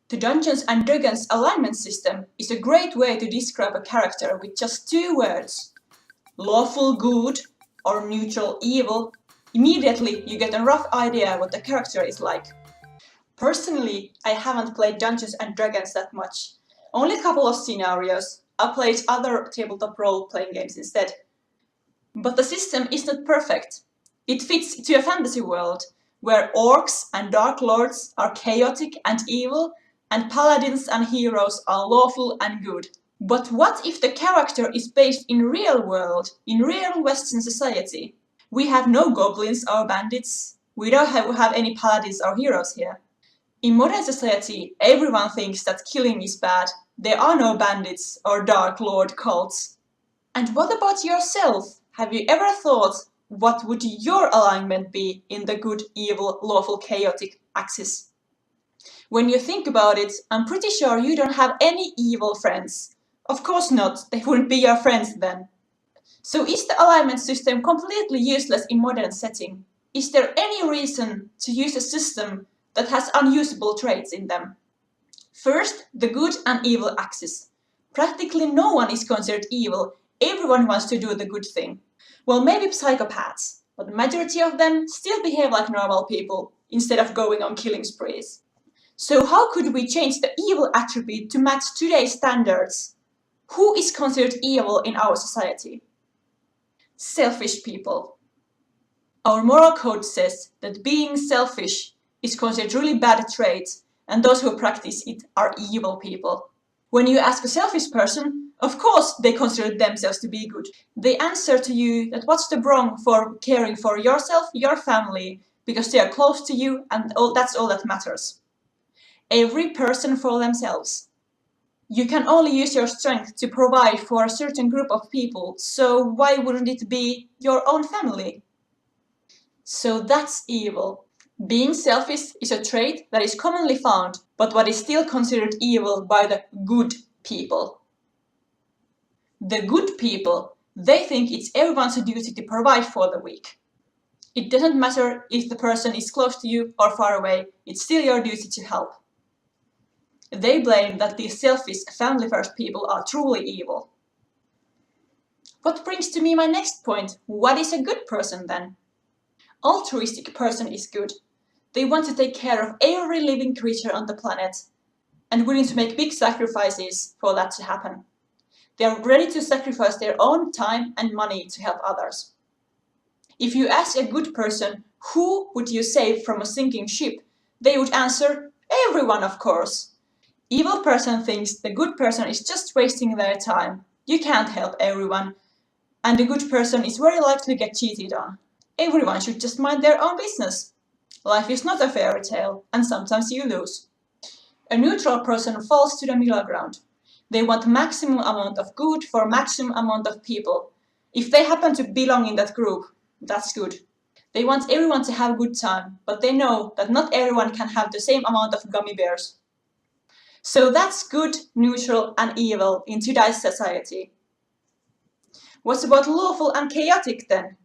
The Dungeons and Dragons alignment system is a great way to describe a character with just 2 words. Lawful good or neutral evil. Immediately you get a rough idea what the character is like. Personally, I haven't played Dungeons and Dragons that much. Only a couple of scenarios. I played other tabletop role-playing games instead. But the system is not perfect. It fits to a fantasy world, where orcs and dark lords are chaotic and evil, and paladins and heroes are lawful and good. But what if the character is based in real world, in real Western society? We have no goblins or bandits. We don't have any paladins or heroes here. In modern society, everyone thinks that killing is bad. There are no bandits or dark lord cults. And what about yourself? Have you ever thought what would your alignment be in the good, evil, lawful, chaotic axis? When you think about it, I'm pretty sure you don't have any evil friends. Of course not, they wouldn't be your friends then. So is the alignment system completely useless in modern setting? Is there any reason to use a system that has unusable traits in them? First, the good and evil axis. Practically no one is considered evil, everyone wants to do the good thing. Well, maybe psychopaths, but the majority of them still behave like normal people, instead of going on killing sprees. So how could we change the evil attribute to match today's standards? Who is considered evil in our society? Selfish people. Our moral code says that being selfish is considered really bad trait, and those who practice it are evil people. When you ask a selfish person, of course they consider themselves to be good. They answer to you that what's the wrong for caring for yourself, your family, because they are close to you and that's all that matters. Every person for themselves. You can only use your strength to provide for a certain group of people, so why wouldn't it be your own family? So that's evil. Being selfish is a trait that is commonly found, but what is still considered evil by the good people. The good people, they think it's everyone's duty to provide for the weak. It doesn't matter if the person is close to you or far away, it's still your duty to help. They blame that these selfish, family-first people are truly evil. What brings to me my next point, what is a good person then? Altruistic person is good. They want to take care of every living creature on the planet and willing to make big sacrifices for that to happen. They are ready to sacrifice their own time and money to help others. If you ask a good person, who would you save from a sinking ship? They would answer, everyone, of course. Evil person thinks the good person is just wasting their time. You can't help everyone. And the good person is very likely to get cheated on. Everyone should just mind their own business. Life is not a fairy tale, and sometimes you lose. A neutral person falls to the middle ground. They want maximum amount of good for maximum amount of people. If they happen to belong in that group, that's good. They want everyone to have a good time, but they know that not everyone can have the same amount of gummy bears. So that's good, neutral, and evil in today's society. What's about lawful and chaotic then?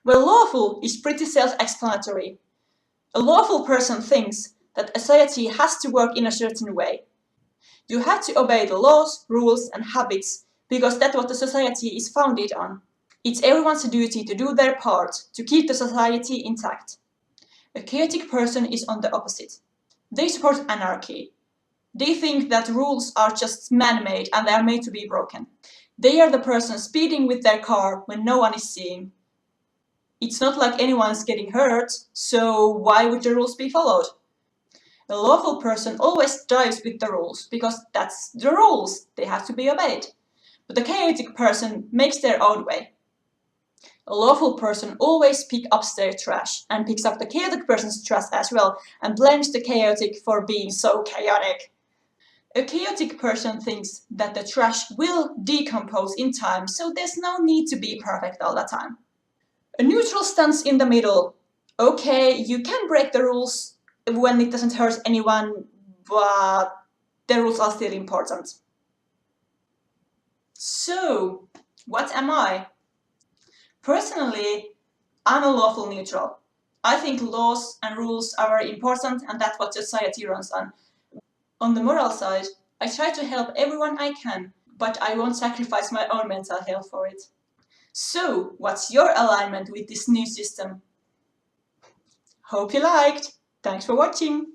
Well, lawful is pretty self-explanatory. A lawful person thinks that a society has to work in a certain way. You have to obey the laws, rules, and habits because that's what the society is founded on. It's everyone's duty to do their part to keep the society intact. A chaotic person is on the opposite. They support anarchy. They think that rules are just man-made and they are made to be broken. They are the person speeding with their car when no one is seeing. It's not like anyone's getting hurt, so why would the rules be followed? A lawful person always drives with the rules, because that's the rules, they have to be obeyed. But a chaotic person makes their own way. A lawful person always picks up their trash, and picks up the chaotic person's trash as well, and blames the chaotic for being so chaotic. A chaotic person thinks that the trash will decompose in time, so there's no need to be perfect all the time. A neutral stands in the middle. Okay, you can break the rules when it doesn't hurt anyone, but the rules are still important. So, what am I? Personally, I'm a lawful neutral. I think laws and rules are very important and that's what society runs on. On the moral side, I try to help everyone I can, but I won't sacrifice my own mental health for it. So, what's your alignment with this new system? Hope you liked! Thanks for watching!